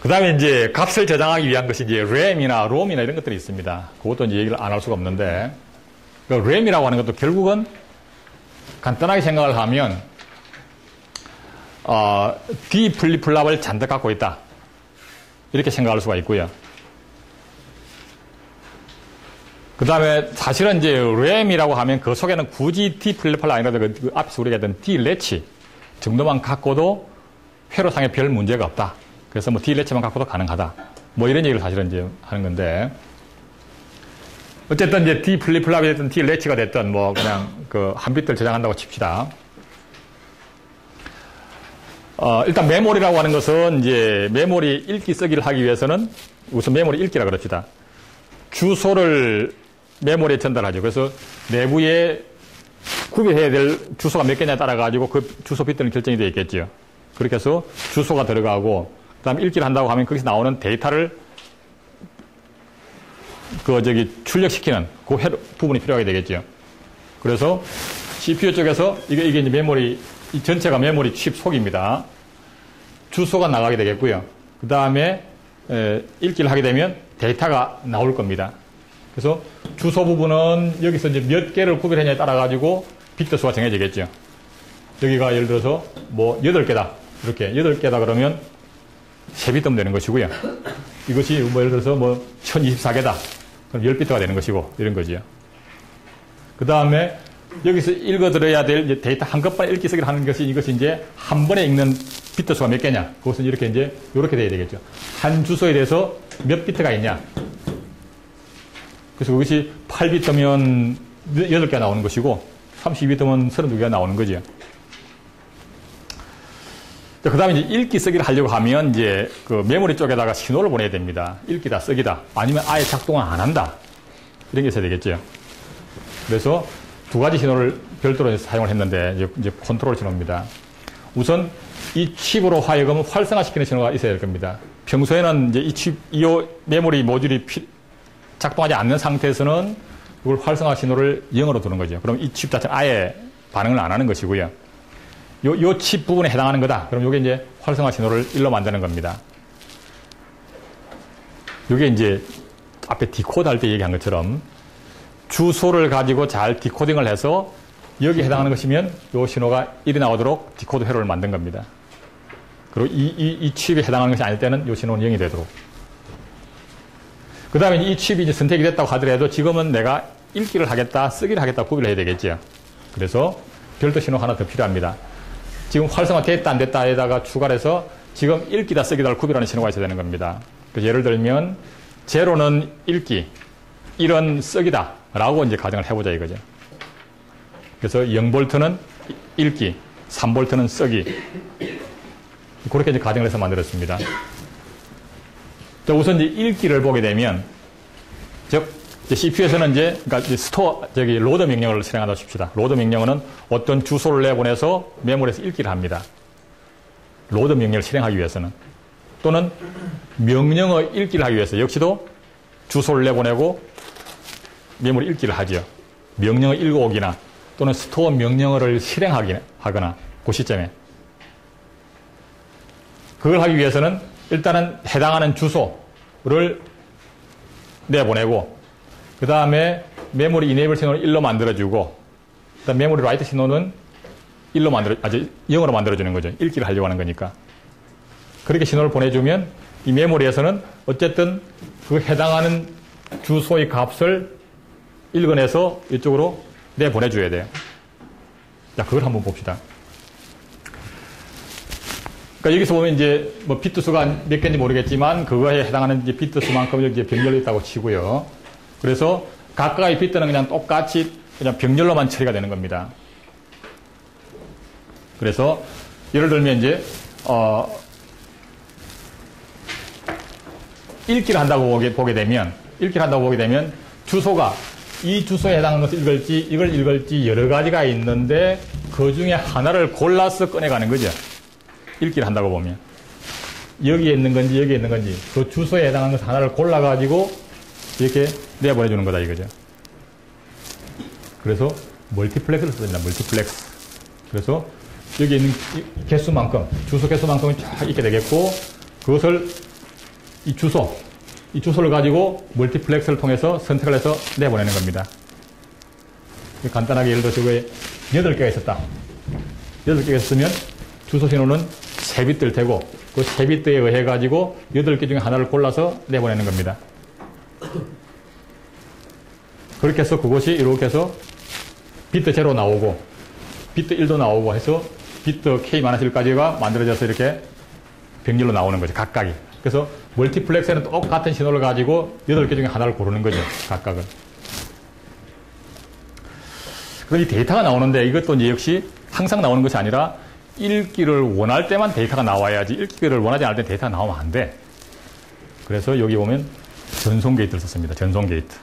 그 다음에 이제 값을 저장하기 위한 것이 이제 램이나 롬이나 이런 것들이 있습니다. 그것도 이제 얘기를 안 할 수가 없는데, 그 램이라고 하는 것도 결국은 간단하게 생각을 하면, D 플립플랍을 잔뜩 갖고 있다. 이렇게 생각할 수가 있고요. 그 다음에 사실은 이제 램이라고 하면 그 속에는 굳이 D 플립플랍 아니라도 그 앞에서 우리가 했던 D 레치 정도만 갖고도 회로상에 별 문제가 없다. 그래서 뭐 D 레치만 갖고도 가능하다. 뭐 이런 얘기를 사실은 이제 하는 건데, 어쨌든 이제 D 플립플랍이 됐든 D 레치가 됐든 뭐 그냥 그 한 비트를 저장한다고 칩시다. 일단 메모리라고 하는 것은 이제 메모리 읽기 쓰기를 하기 위해서는 우선 메모리 읽기라 그럽시다. 주소를 메모리에 전달하죠. 그래서 내부에 구별해야 될 주소가 몇 개냐에 따라 가지고 그 주소 비트는 결정이 되어 있겠죠. 그렇게 해서 주소가 들어가고, 그 다음에 읽기를 한다고 하면 거기서 나오는 데이터를 출력시키는 그 부분이 필요하게 되겠죠. 그래서 CPU 쪽에서 이게 이제 메모리, 이 전체가 메모리 칩 속입니다. 주소가 나가게 되겠고요. 그 다음에 읽기를 하게 되면 데이터가 나올 겁니다. 그래서 주소 부분은 여기서 이제 몇 개를 구별했냐에 따라 가지고 비트 수가 정해지겠죠. 여기가 예를 들어서 뭐 8개다. 이렇게 8개다 그러면 3비트면 되는 것이고요. 이것이 뭐 예를 들어서 뭐 1024개다. 그럼 10비트가 되는 것이고 이런 거지요. 그 다음에 여기서 읽어들어야 될 데이터 한꺼번에 읽기 쓰기를 하는 것이 이것이 이제 한 번에 읽는 비트 수가 몇 개냐. 그것은 이렇게 이제 이렇게 돼야 되겠죠. 한 주소에 대해서 몇 비트가 있냐. 그래서 그것이 8비트면 8개가 나오는 것이고 32비트면 32개가 나오는 거죠. 그 다음에 이제 읽기 쓰기를 하려고 하면 이제 그 메모리 쪽에다가 신호를 보내야 됩니다. 읽기다, 쓰기다. 아니면 아예 작동을 안 한다. 이런 게 있어야 되겠죠. 그래서 두 가지 신호를 별도로 사용을 했는데 이제 컨트롤 신호입니다. 우선 이 칩으로 하여금 활성화시키는 신호가 있어야 될 겁니다. 평소에는 이제 이 메모리 모듈이 작동하지 않는 상태에서는 이걸 활성화 신호를 0으로 두는 거죠. 그럼 이 칩 자체는 아예 반응을 안 하는 것이고요. 요 칩 부분에 해당하는 거다. 그럼 요게 이제 활성화 신호를 1로 만드는 겁니다. 요게 이제 앞에 디코드 할 때 얘기한 것처럼 주소를 가지고 잘 디코딩을 해서 여기에 해당하는 것이면 요 신호가 1이 나오도록 디코드 회로를 만든 겁니다. 그리고 이 칩에 해당하는 것이 아닐 때는 요 신호는 0이 되도록. 그 다음에 이 칩이 이제 선택이 됐다고 하더라도 지금은 내가 읽기를 하겠다, 쓰기를 하겠다 구별을 해야 되겠죠. 그래서 별도 신호 하나 더 필요합니다. 지금 활성화 됐다 안 됐다에다가 추가를 해서 지금 읽기다 쓰기다를 구별하는 신호가 있어야 되는 겁니다. 그래서 예를 들면 제로는 읽기, 1은 쓰기다 라고 이제 가정을 해보자 이거죠. 그래서 0V는 읽기, 3V는 쓰기. 그렇게 이제 가정을 해서 만들었습니다. 자, 우선 이제 읽기를 보게 되면, 즉, CPU에서는 이제, 그러니까 로드 명령을 실행한다고 칩시다. 로드 명령어는 어떤 주소를 내보내서 메모리에서 읽기를 합니다. 로드 명령을 실행하기 위해서는. 또는 명령어 읽기를 하기 위해서 역시도 주소를 내보내고 메모리 읽기를 하죠. 명령어 읽어오기나 또는 스토어 명령어를 실행하거나 그 시점에. 그걸 하기 위해서는 일단은 해당하는 주소를 내보내고 그 다음에 메모리 이네이블 신호를 1로 만들어주고 그 다음 메모리 라이트 신호는 0으로 만들어주는 거죠. 읽기를 하려고 하는 거니까. 그렇게 신호를 보내주면 이 메모리에서는 어쨌든 그 해당하는 주소의 값을 읽어내서 이쪽으로 내보내줘야 돼요. 자, 그걸 한번 봅시다. 그러니까 여기서 보면 이제 뭐 비트 수가 몇 개인지 모르겠지만 그거에 해당하는 이제 비트 수만큼 이제 병렬이 있다고 치고요. 그래서 각각의 비트는 그냥 똑같이 그냥 병렬로만 처리가 되는 겁니다. 그래서 예를 들면 이제 읽기를 한다고 보게 되면 주소가 이 주소에 해당하는 것을 읽을지 이걸 읽을지 여러 가지가 있는데 그 중에 하나를 골라서 꺼내가는 거죠. 읽기를 한다고 보면 여기에 있는 건지 여기에 있는 건지 그 주소에 해당하는 것 하나를 골라가지고 이렇게 내보내주는 거다 이거죠. 그래서 멀티플렉스를 씁니다. 멀티플렉스. 그래서 여기 있는 개수만큼 주소 개수만큼이 쫙 있게 되겠고 그것을 이 주소를 가지고 멀티플렉스를 통해서 선택을 해서 내보내는 겁니다. 간단하게 예를 들어서 이거에 8개가 있었다. 8개가 있으면 주소 신호는 3비트일 테고 그 3비트에 의해 가지고 8개 중에 하나를 골라서 내보내는 겁니다. 그렇게 해서 그것이 이렇게 해서 비트 0 나오고 비트 1도 나오고 해서 비트 K-1까지가 만들어져서 이렇게 병렬로 나오는 거죠. 각각이. 그래서 멀티플렉스에는 똑같은 신호를 가지고 8개 중에 하나를 고르는 거죠. 각각을. 그럼 이 데이터가 나오는데 이것도 이제 역시 항상 나오는 것이 아니라 읽기를 원할 때만 데이터가 나와야지 읽기를 원하지 않을 때 데이터가 나오면 안 돼. 그래서 여기 보면 전송 게이트를 썼습니다. 전송 게이트.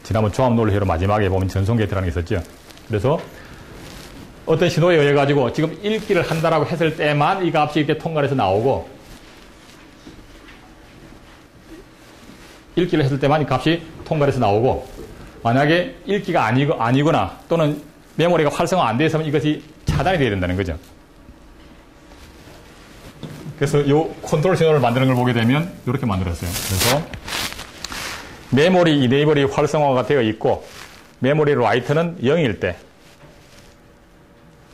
지난번 조합 논리회로 마지막에 보면 전송 게이트라는 게 있었죠. 그래서 어떤 신호에 의해 가지고 지금 읽기를 한다라고 했을 때만 이 값이 이렇게 통과를 해서 나오고 읽기를 했을 때만 이 값이 통과를 해서 나오고 만약에 읽기가 아니거나 또는 메모리가 활성화 안 되어 있으면 이것이 차단이 되어야 된다는 거죠. 그래서 이 컨트롤 신호를 만드는 걸 보게 되면 이렇게 만들었어요. 그래서 메모리 이네이블이 활성화가 되어 있고 메모리 라이트는 0일 때,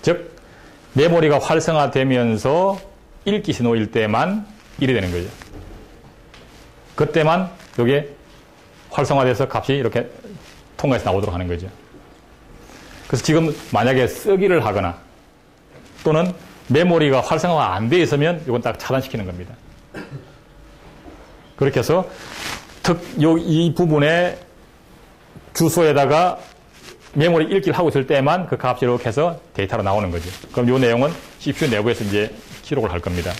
즉 메모리가 활성화되면서 읽기 신호일 때만 1이 되는 거죠. 그때만 이게 활성화돼서 값이 이렇게 통과해서 나오도록 하는 거죠. 그래서 지금 만약에 쓰기를 하거나 또는 메모리가 활성화가 안 되어 있으면 이건 딱 차단시키는 겁니다. 그렇게 해서 이 부분에 주소에다가 메모리 읽기를 하고 있을 때만 그 값이 이렇게 해서 데이터로 나오는 거죠. 그럼 이 내용은 CPU 내부에서 이제 기록을 할 겁니다.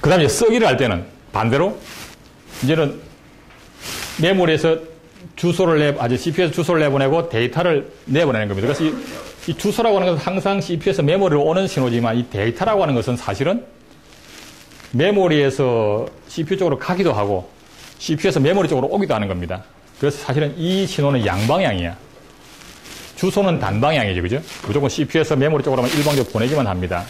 그 다음에 쓰기를 할 때는 반대로 이제는 메모리에서 CPU에서 주소를 내보내고 데이터를 내보내는 겁니다. 그래서 이 주소라고 하는 것은 항상 CPU에서 메모리로 오는 신호지만 이 데이터라고 하는 것은 사실은 메모리에서 CPU 쪽으로 가기도 하고 CPU에서 메모리 쪽으로 오기도 하는 겁니다. 그래서 사실은 이 신호는 양방향이야. 주소는 단방향이죠. 그죠? 무조건 CPU에서 메모리 쪽으로만 일방적으로 보내기만 합니다.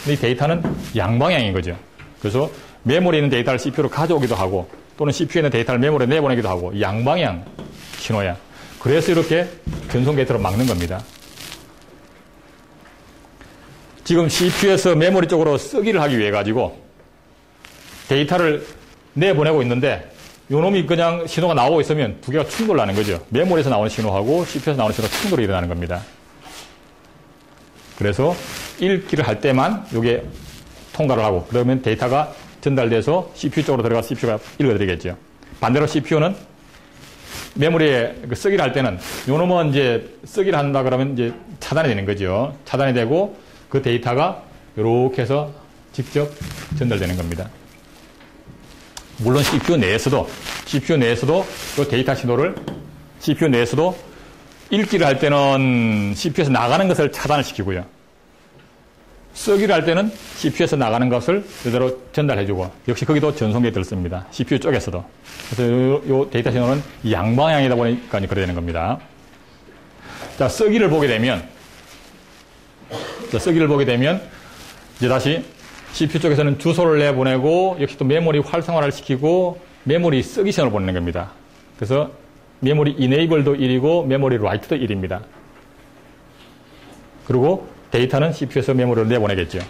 근데 이 데이터는 양방향인 거죠. 그래서 메모리에 있는 데이터를 CPU로 가져오기도 하고 또는 CPU에 있는 데이터를 메모리에 내보내기도 하고 양방향 신호야. 그래서 이렇게 전송 게이트로 막는 겁니다. 지금 CPU에서 메모리 쪽으로 쓰기를 하기 위해 가지고 데이터를 내보내고 있는데 요놈이 그냥 신호가 나오고 있으면 두 개가 충돌하는 거죠. 메모리에서 나오는 신호하고 CPU에서 나오는 신호가 충돌이 일어나는 겁니다. 그래서 읽기를 할 때만 이게 통과를 하고 그러면 데이터가 전달돼서 CPU 쪽으로 들어가서 CPU가 읽어드리겠죠. 반대로 CPU는 메모리에 쓰기를 할 때는 요놈은 이제 쓰기를 한다 그러면 이제 차단이 되는 거죠. 차단이 되고 그 데이터가 이렇게 해서 직접 전달되는 겁니다. 물론 CPU 내에서도 이 데이터 신호를 CPU 내에서도 읽기를 할 때는 CPU에서 나가는 것을 차단을 시키고요. 쓰기를 할 때는 CPU에서 나가는 것을 그대로 전달해주고 역시 거기도 전송 게이트를 씁니다. CPU 쪽에서도. 그래서 이 데이터 신호는 양방향이다 보니까 그렇게 되는 겁니다. 자, 쓰기를 보게 되면 이제 다시 CPU 쪽에서는 주소를 내보내고 역시 또 메모리 활성화를 시키고 메모리 쓰기 신호를 보내는 겁니다. 그래서 메모리 이네이블도 1이고 메모리 라이트도 1입니다. 그리고 데이터는 CPU에서 메모리를 내보내겠죠.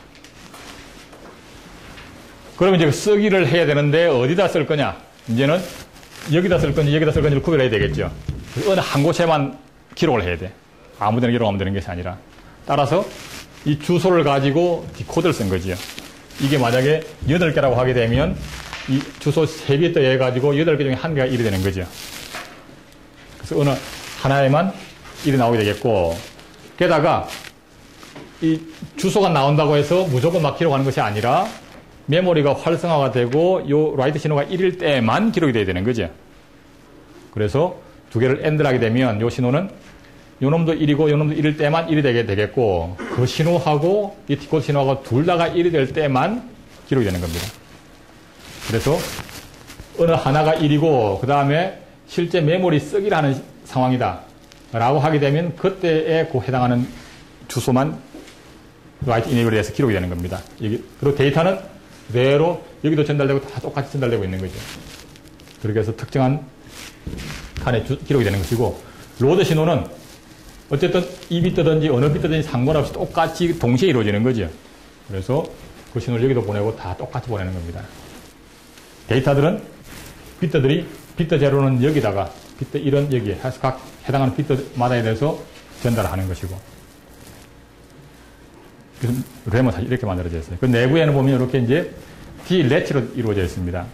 그러면 이제 쓰기를 해야 되는데 어디다 쓸 거냐? 이제는 여기다 쓸 건지 여기다 쓸 건지를 구별해야 되겠죠. 어느 한 곳에만 기록을 해야 돼. 아무 데나 기록하면 되는 것이 아니라. 따라서 이 주소를 가지고 디코드를 쓴 거지요. 이게 만약에 8개라고 하게 되면 이 주소 3비트에 해가지고 8개 중에 1개가 1이 되는 거죠. 그래서 어느 하나에만 1이 나오게 되겠고 게다가 이 주소가 나온다고 해서 무조건 막 기록하는 것이 아니라 메모리가 활성화가 되고 요 라이트 신호가 1일 때만 기록이 돼야 되는 거죠. 그래서 두 개를 AND를 하게 되면 요 신호는 요 놈도 1이고 요 놈도 1일 때만 1이 되겠고 그 신호하고 이 디코드 신호하고 둘 다가 1이 될 때만 기록이 되는 겁니다. 그래서 어느 하나가 1이고 그 다음에 실제 메모리 쓰기를 하는 상황이다 라고 하게 되면 그때에 그 해당하는 주소만 write enable에 대해서 기록이 되는 겁니다. 그리고 데이터는 그대로 여기도 전달되고 다 똑같이 전달되고 있는 거죠. 그렇게 해서 특정한 칸에 기록이 되는 것이고, 로드 신호는 어쨌든 이 비트든지 어느 비트든지 상관없이 똑같이 동시에 이루어지는 거죠. 그래서 그 신호를 여기도 보내고 다 똑같이 보내는 겁니다. 데이터들은 비트들이 비트 제로는 여기다가 비트 1은 여기에 해서 각 해당하는 비트마다에 대해서 전달하는 것이고, 그래서 램은 사실 이렇게 만들어져 있어요. 그 내부에는 보면 이렇게 이제 D 렛치로 이루어져 있습니다.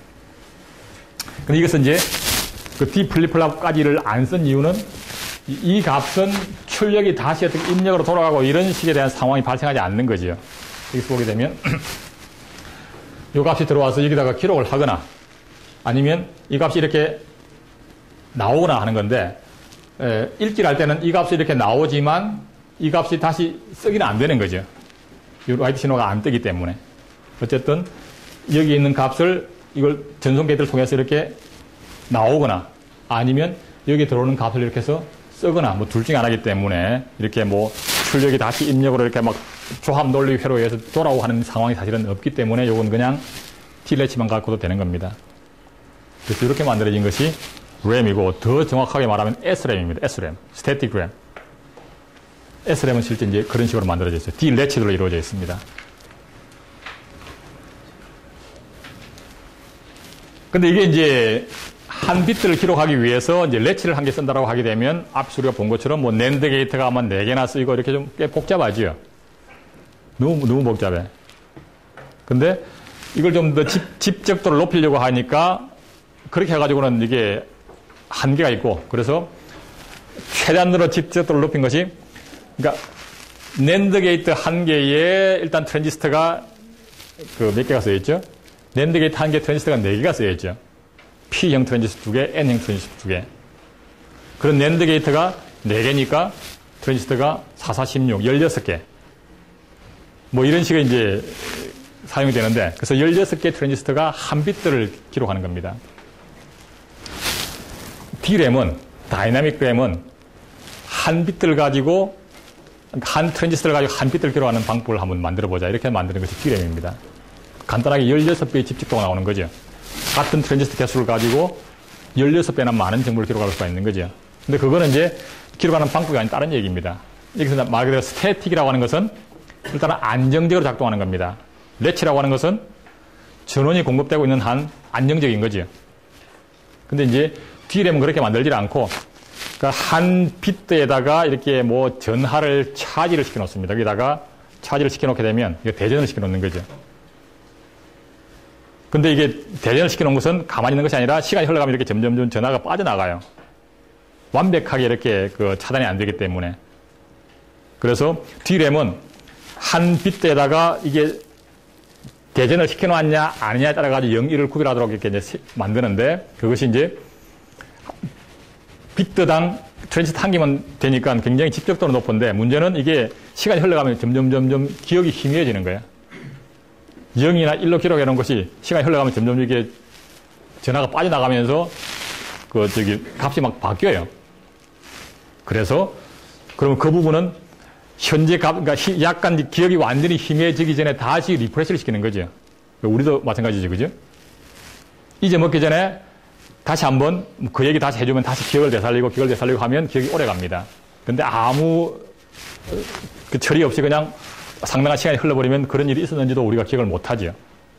근데 이것은 이제 그 D 플립플랍까지를 안 쓴 이유는 이 값은 출력이 다시 어떻게 입력으로 돌아가고 이런 식에 대한 상황이 발생하지 않는 거지요. 여기서 보게 되면 이 값이 들어와서 여기다가 기록을 하거나 아니면 이 값이 이렇게 나오거나 하는 건데, 읽기를 할 때는 이 값이 이렇게 나오지만 이 값이 다시 쓰기는 안 되는 거죠. 이 라이트 신호가 안 뜨기 때문에. 어쨌든 여기 있는 값을 이걸 전송 게이트를 통해서 이렇게 나오거나 아니면 여기 들어오는 값을 이렇게 해서 쓰거나 뭐 둘 중에 하나이기 때문에 이렇게 뭐 출력이 다시 입력으로 이렇게 막 조합 논리 회로에 의해서 돌아오고 하는 상황이 사실은 없기 때문에 이건 그냥 T래치만 갖고도 되는 겁니다. 그래서 이렇게 만들어진 것이 램이고, 더 정확하게 말하면 SRAM입니다. SRAM. Static RAM. SRAM은 실제 이제 그런 식으로 만들어져 있어요. D-latched로 이루어져 있습니다. 근데 이게 이제 한 비트를 기록하기 위해서 이제 래치를 한 개 쓴다라고 하게 되면 앞서 우리가 본 것처럼 뭐 낸드 게이트가 아마 4개나 쓰이고 이렇게 좀 꽤 복잡하지요. 너무 복잡해. 근데 이걸 좀 더 집적도를 높이려고 하니까 그렇게 해가지고는 이게 한계가 있고, 그래서 최대한으로 집적도를 높인 것이, 그러니까 낸드 게이트 한 개에 일단 트랜지스터가 그 몇 개가 쓰여있죠? 낸드 게이트 한 개 트랜지스터가 4개가 쓰여있죠. P형 트랜지스터 2개, N형 트랜지스터 2개. 그런 낸드 게이트가 4개니까 트랜지스터가 4, 4, 16, 16개. 뭐 이런 식의 이제 사용이 되는데, 그래서 16개 트랜지스터가 한 비트를 기록하는 겁니다. D램은, 다이나믹 램은 한 비트를 가지고, 한 트랜지스터를 가지고 한 비트를 기록하는 방법을 한번 만들어 보자. 이렇게 만드는 것이 D램입니다. 간단하게 16배의 집적도가 나오는 거죠. 같은 트랜지스터 개수를 가지고 16배나 많은 정보를 기록할 수가 있는 거죠. 근데 그거는 이제 기록하는 방법이 아닌 다른 얘기입니다. 여기서 말 그대로 스태틱이라고 하는 것은 일단은 안정적으로 작동하는 겁니다. 래치라고 하는 것은 전원이 공급되고 있는 한 안정적인 거죠. 근데 이제 D램은 그렇게 만들지 않고, 그러니까 한 비트에다가 이렇게 뭐 전하를 차지를 시켜 놓습니다. 여기다가 차지를 시켜 놓게 되면 이게 대전을 시켜 놓는 거죠. 근데 이게 대전을 시켜 놓은 것은 가만히 있는 것이 아니라 시간이 흘러가면 이렇게 점점 전하가 빠져나가요. 완벽하게 이렇게 그 차단이 안 되기 때문에. 그래서 D램은 한 비트에다가 이게 대전을 시켜 놓았냐 아니냐에 따라 가지고 0, 1을 구별하도록 이렇게 이제 만드는데, 그것이 이제 비트당 트랜지스터 한 개만 되니까 굉장히 집적도는 높은데, 문제는 이게 시간이 흘러가면 점점 기억이 희미해지는 거예요. 0이나 1로 기록해 놓은 것이 시간이 흘러가면 점점 이게 전하가 빠져나가면서 값이 막 바뀌어요. 그래서 그러면 그 부분은 현재 그러니까 약간 기억이 완전히 희미해지기 전에 다시 리프레시를 시키는 거죠. 우리도 마찬가지죠, 그죠? 잊어먹기 전에 다시 한번 그 얘기 다시 해주면 다시 기억을 되살리고 하면 기억이 오래 갑니다. 근데 아무 그 처리 없이 그냥 상당한 시간이 흘러버리면 그런 일이 있었는지도 우리가 기억을 못하죠.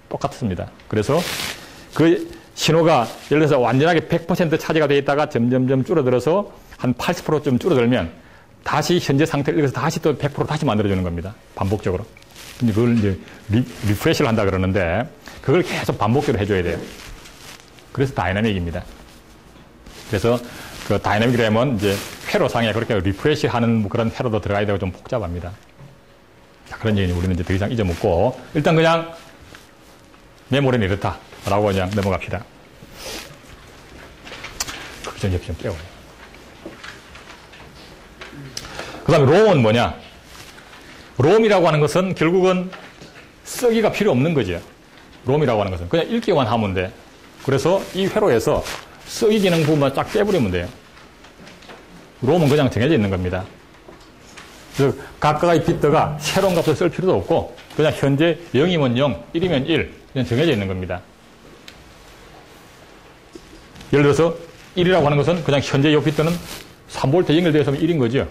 똑같습니다. 그래서 그 신호가 예를 들어서 완전하게 100% 차지가 되어 있다가 점점 줄어들어서 한 80%쯤 줄어들면 다시 현재 상태를 읽어서 다시 또 100% 다시 만들어주는 겁니다. 반복적으로. 근데 그걸 이제 리프레시를 한다 그러는데, 그걸 계속 반복적으로 해줘야 돼요. 그래서 다이나믹입니다. 그래서 그 다이나믹 램은 이제 회로상에 그렇게 리프레시 하는 그런 회로도 들어가야 되고 좀 복잡합니다. 자, 그런 얘기는 우리는 이제 더 이상 잊어먹고, 일단 그냥 메모리는 이렇다라고 그냥 넘어갑시다. 그렇게 좀 옆이 좀 떼어요. 그 다음에 롬은 뭐냐? 롬이라고 하는 것은 결국은 쓰기가 필요 없는 거죠. 롬이라고 하는 것은 그냥 읽기만 하면 돼. 그래서 이 회로에서 쓰기 기능 부분만 쫙 빼버리면 돼요. 롬은 그냥 정해져 있는 겁니다. 그래서 각각의 비트가 새로운 값을 쓸 필요도 없고 그냥 현재 0이면 0, 1이면 1 그냥 정해져 있는 겁니다. 예를 들어서 1이라고 하는 것은 그냥 현재 이 비트는 3V에 연결되어 있으면 1인 거죠.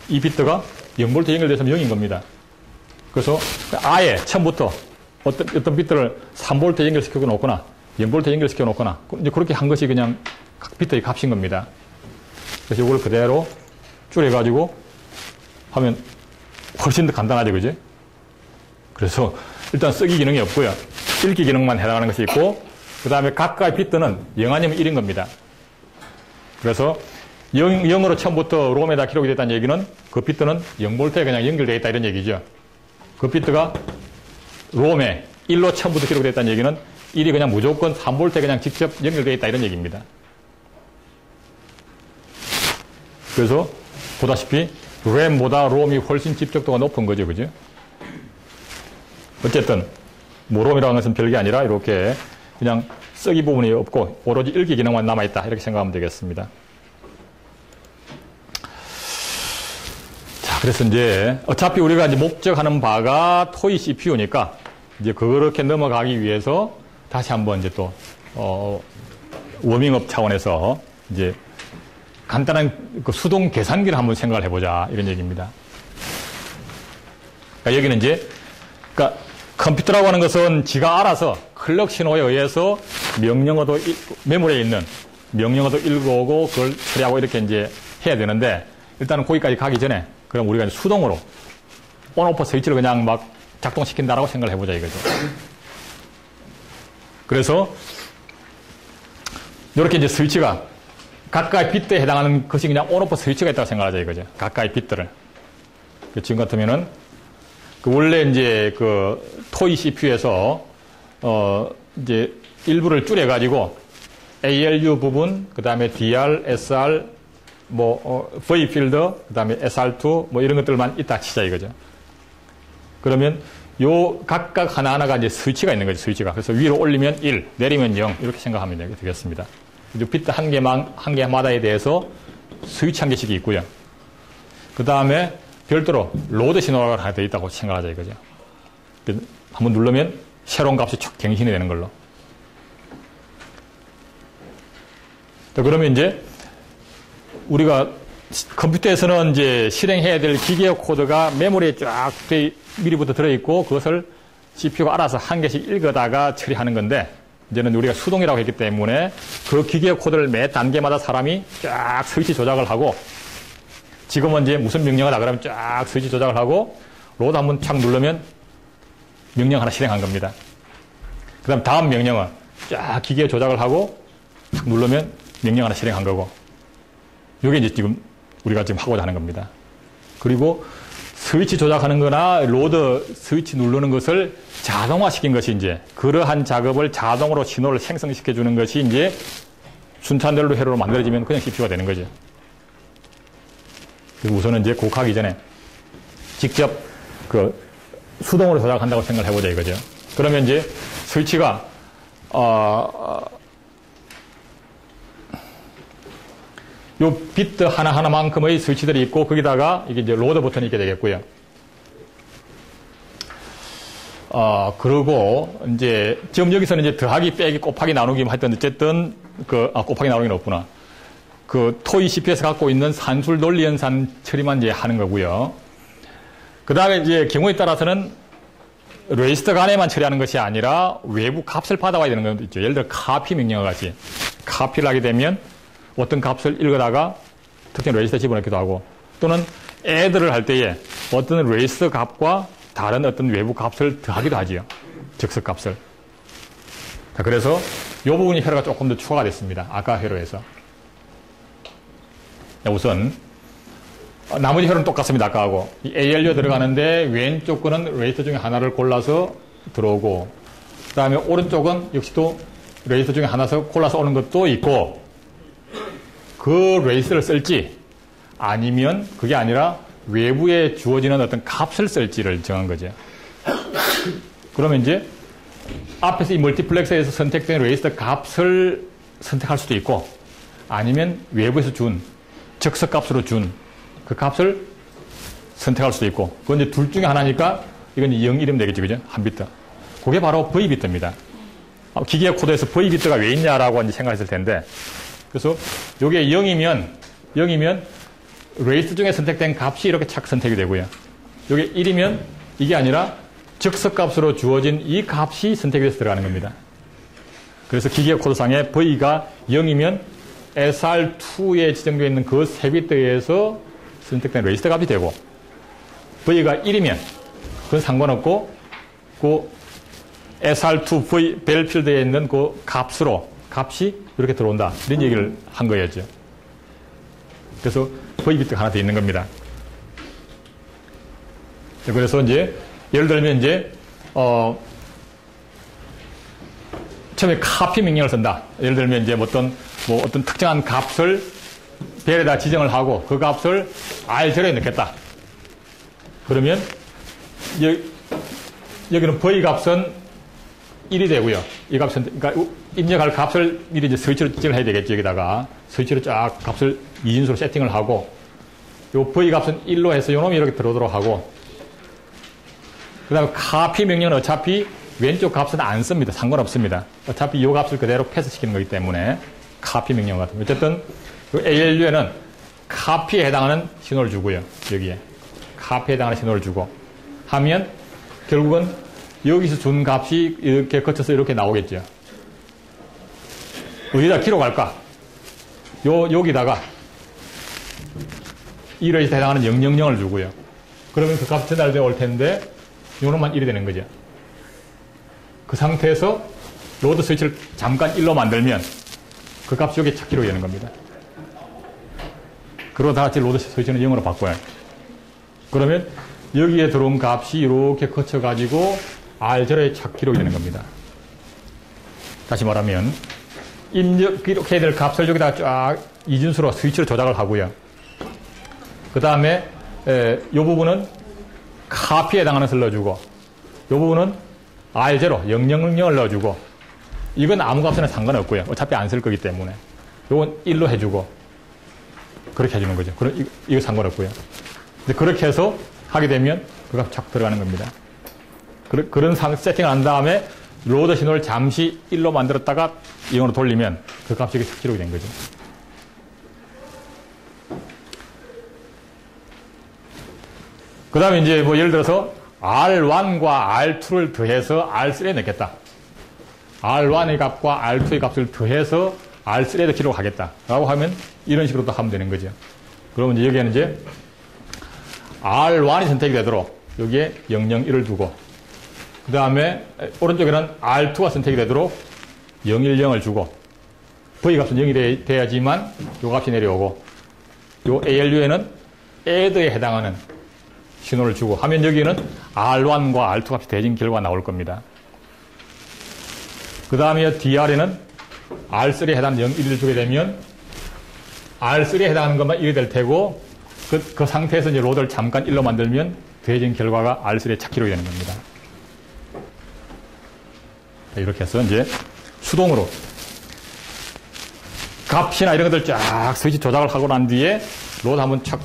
이 비트가 0V에 연결되어 있으면 0인 겁니다. 그래서 아예 처음부터 어떤 비트를 3V에 연결시켜 놓거나 0V에 연결시켜 놓거나 이제 그렇게 한 것이 그냥 각 비트의 값인 겁니다. 그래서 이걸 그대로 줄여가지고 하면 훨씬 더 간단하죠, 그죠? 그래서 일단 쓰기 기능이 없고요. 읽기 기능만 해당하는 것이 있고, 그 다음에 각각의 비트는 0 아니면 1인 겁니다. 그래서 0으로 처음부터 롬에다 기록이 됐다는 얘기는 그 비트는 0V에 그냥 연결되어 있다 이런 얘기죠. 그 비트가 롬에 1로 처음부터 기록이 됐다는 얘기는 1이 그냥 무조건 3V에 그냥 직접 연결되어 있다 이런 얘기입니다. 그래서 보다시피 램보다 롬이 훨씬 집적도가 높은 거죠, 그죠? 어쨌든 롬이라는 것은 별게 아니라 이렇게 그냥 쓰기 부분이 없고 오로지 읽기 기능만 남아있다 이렇게 생각하면 되겠습니다. 자, 그래서 이제 어차피 우리가 이제 목적하는 바가 토이 CPU니까 이제 그렇게 넘어가기 위해서 다시 한번 이제 또 워밍업 차원에서 이제 간단한 그 수동 계산기를 한번 생각을 해보자 이런 얘기입니다. 그러니까 여기는 이제 그러니까 컴퓨터라고 하는 것은 지가 알아서 클럭 신호에 의해서 명령어도 메모리에 있는 명령어도 읽어오고 그걸 처리하고 이렇게 이제 해야 되는데 일단은 거기까지 가기 전에 그럼 우리가 이제 수동으로 온오프 스위치를 그냥 막 작동시킨다라고 생각을 해보자 이거죠. 그래서 이렇게 이제 스위치가 각각의 비트에 해당하는 것이 그냥 온오프 스위치가 있다고 생각하자 이거죠. 각각의 비트를. 지금 같으면은 원래 이제 그 토이 CPU에서 이제 일부를 줄여가지고 ALU 부분, 그 다음에 DR, SR, V 필드, 그 다음에 SR2 이런 것들만 있다 치자 이거죠. 그러면 요 각각 하나하나가 이제 스위치가 있는 거죠, 스위치가. 그래서 위로 올리면 1, 내리면 0 이렇게 생각하면 되겠습니다. 비트 한 개마다에 대해서 스위치 한 개씩이 있고요. 그 다음에 별도로 로드 신호가 하나 더 있다고 생각하자 이거죠. 한번 누르면 새로운 값이 촉 갱신이 되는 걸로. 그러면 이제 우리가 컴퓨터에서는 이제 실행해야 될 기계의 코드가 메모리에 쫙 미리부터 들어있고 그것을 CPU가 알아서 한 개씩 읽어다가 처리하는 건데 이제는 우리가 수동이라고 했기 때문에 그 기계 코드를 매 단계마다 사람이 쫙 스위치 조작을 하고 지금은 이제 무슨 명령을 하라 그러면 쫙 스위치 조작을 하고 로드 한번 착 누르면 명령 하나 실행한 겁니다. 그 다음 다음 명령은 쫙 기계 조작을 하고 착 누르면 명령 하나 실행한 거고 이게 이제 지금 우리가 지금 하고자 하는 겁니다. 그리고 스위치 조작하는 거나 로드 스위치 누르는 것을 자동화시킨 것이 이제 그러한 작업을 자동으로 신호를 생성시켜 주는 것이 이제 순차별로 회로로 만들어지면 그냥 CPU가 되는 거죠. 그리고 우선은 이제 곡하기 전에 직접 그 수동으로 조작한다고 생각을 해보자 이거죠. 그러면 이제 스위치가 요 비트 하나하나만큼의 스위치들이 있고 거기다가 이게 이제 로드 버튼이 있게 되겠고요. 그리고 이제 지금 여기서는 이제 더하기, 빼기, 곱하기, 나누기 하여튼 어쨌든 곱하기, 나누기는 없구나. 그 토이 CPU에서 갖고 있는 산술 논리 연산 처리만 이제 하는 거고요. 그 다음에 이제 경우에 따라서는 레지스터 간에만 처리하는 것이 아니라 외부 값을 받아와야 되는 것도 있죠. 예를 들어 카피 명령어 같이 카피를 하게 되면 어떤 값을 읽어다가 특정 레지스터에 집어넣기도 하고 또는 애드를 할 때에 어떤 레지스터 값과 다른 어떤 외부 값을 더하기도 하지요. 즉석 값을. 자, 그래서 이 부분이 회로가 조금 더 추가가 됐습니다. 아까 회로에서. 우선 나머지 회로는 똑같습니다. 아까하고. 이 ALU 들어가는데 왼쪽 거는 레지스터 중에 하나를 골라서 들어오고 그 다음에 오른쪽은 역시 또 레지스터 중에 하나서 골라서 오는 것도 있고 그 레지스터를 쓸지 아니면 그게 아니라 외부에 주어지는 어떤 값을 쓸지를 정한 거죠. 그러면 이제 앞에서 이 멀티플렉서에서 선택된 레지스터 값을 선택할 수도 있고 아니면 외부에서 준 즉석 값으로 준 그 값을 선택할 수도 있고, 그건 이제 둘 중에 하나니까 이건 0, 1이면 되겠죠. 그죠? 한 비트. 그게 바로 V비트입니다. 기계 코드에서 V비트가 왜 있냐라고 이제 생각했을 텐데, 그래서 요게 0이면 레이스 중에 선택된 값이 이렇게 착 선택이 되고요. 요게 1이면 이게 아니라 즉석값으로 주어진 이 값이 선택이 돼서 들어가는 겁니다. 그래서 기계 코드상에 V가 0이면 SR2에 지정되어 있는 그 3비트에서 선택된 레지스터 값이 되고, V가 1이면 그건 상관없고, 그 SR2 V 벨필드에 있는 그 값이 이렇게 들어온다. 이런 얘기를 한 거였죠. 그래서 V비트가 하나 더 있는 겁니다. 그래서 이제 예를 들면 이제 처음에 카피 명령을 쓴다. 예를 들면 이제 어떤 특정한 값을 벨에다 지정을 하고 그 값을 R0에 넣겠다. 그러면 여기는 V 값은 1이 되고요. 이 값은 그러니까 입력할 값을 미리 이제 스위치로 지정을 해야 되겠죠. 여기다가 스위치로 쫙 값을 이진수로 세팅을 하고 요 V 값은 1로 해서 요놈이 이렇게 들어오도록 하고, 그 다음에 카피 명령은 어차피 왼쪽 값은 안 씁니다. 상관없습니다. 어차피 이 값을 그대로 패스시키는 거기 때문에 카피 명령 같은 거. 어쨌든 ALU에는 카피에 해당하는 신호를 주고요. 여기에 카피에 해당하는 신호를 주고 하면 결국은 여기서 준 값이 이렇게 거쳐서 이렇게 나오겠죠. 어디다 기록할까? 여기다가 이 레지스터에 해당하는 000을 주고요. 그러면 그 값이 전달되어 올 텐데 요놈만 1이 되는 거죠. 그 상태에서 로드 스위치를 잠깐 1로 만들면 그 값이 여기에 착 기록이 되는 겁니다. 그러고 다 같이 로드 스위치는 0으로 바꿔요. 그러면 여기에 들어온 값이 이렇게 거쳐가지고 R0에 착 기록이 되는 겁니다. 다시 말하면 기록해야 될 값을 여기다가 쫙 이진수로 스위치로 조작을 하고요. 그 다음에 이 부분은 카피에 해당하는 것을 넣어주고 이 부분은 R0, 000을 넣어주고 이건 아무 값이나 상관없고요. 어차피 안 쓸 거기 때문에 이건 1로 해주고 그렇게 해주는 거죠. 그럼 이거 상관없고요. 그렇게 해서 하게 되면 그 값 착 들어가는 겁니다. 그런 세팅을 한 다음에 로드 신호를 잠시 1로 만들었다가 0으로 돌리면 그 값이 이렇게 착 기록이 된 거죠. 그 다음에 이제 예를 들어서 R1과 R2를 더해서 R3에 넣겠다. R1의 값과 R2의 값을 더해서 R3에도 기록하겠다. 라고 하면 이런 식으로 또 하면 되는 거죠. 그러면 이제 여기에는 이제 R1이 선택이 되도록 여기에 001을 두고 그 다음에 오른쪽에는 R2가 선택이 되도록 010을 주고 V 값은 0이 돼야지만 요 값이 내려오고 요 ALU에는 add에 해당하는 신호를 주고 하면 여기는 R1과 R2 값이 대진 결과가 나올 겁니다. 그 다음에 DR에는 R3에 해당하는 0, 1을 주게 되면 R3에 해당하는 것만 1이 될 테고 그 상태에서 이제 로드를 잠깐 1로 만들면 대진 결과가 R3에 착 기록이 되는 겁니다. 이렇게 해서 이제 수동으로 값이나 이런 것들 쫙 스위치 조작을 하고 난 뒤에 로드 한번 착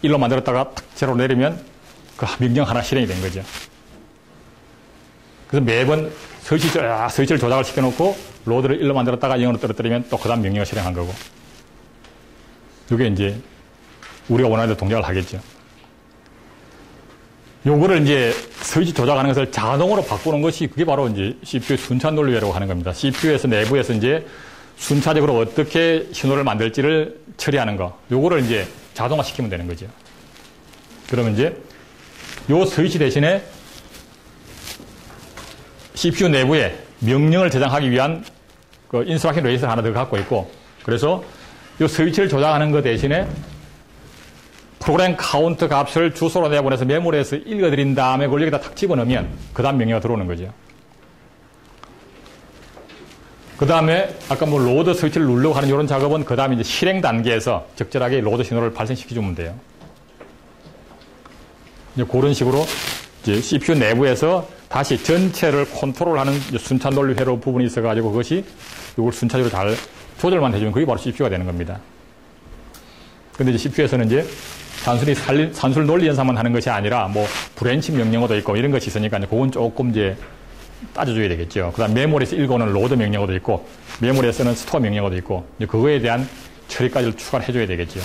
1로 만들었다가 탁 제로 내리면 그 명령 하나 실행이 된 거죠. 그래서 매번 스위치를 조작을 시켜놓고 로드를 1로 만들었다가 0으로 떨어뜨리면 또 그 다음 명령을 실행한 거고. 이게 이제 우리가 원하는 대로 동작을 하겠죠. 요거를 이제 스위치 조작하는 것을 자동으로 바꾸는 것이 그게 바로 이제 CPU 순차 논리라고 하는 겁니다. CPU에서 내부에서 이제 순차적으로 어떻게 신호를 만들지를 처리하는 거. 요거를 이제 자동화 시키면 되는 거죠. 그러면 이제 요 스위치 대신에 CPU 내부에 명령을 저장하기 위한 그 인스트럭션 레지스터를 하나 더 갖고 있고, 그래서 요 스위치를 조작하는 것 대신에 프로그램 카운트 값을 주소로 내보내서 메모리에서 읽어드린 다음에 그걸 여기다 탁 집어넣으면 그 다음 명령이 들어오는 거죠. 그 다음에 아까 로드 스위치를 누르려고 하는 이런 작업은 그 다음에 이제 실행 단계에서 적절하게 로드 신호를 발생시켜주면 돼요. 이제 그런 식으로 이제 CPU 내부에서 다시 전체를 컨트롤하는 순차 논리 회로 부분이 있어가지고 그것이 이걸 순차적으로 잘 조절만 해주면 그게 바로 CPU가 되는 겁니다. 근데 이제 CPU에서는 이제 단순히 산술 논리 연산만 하는 것이 아니라 뭐 브랜치 명령어도 있고 이런 것이 있으니까 그건 조금 이제 따져줘야 되겠죠. 그 다음 메모리에서 읽어오는 로드 명령어도 있고 메모리에서는 스토어 명령어도 있고 그거에 대한 처리까지를 추가를 해줘야 되겠죠.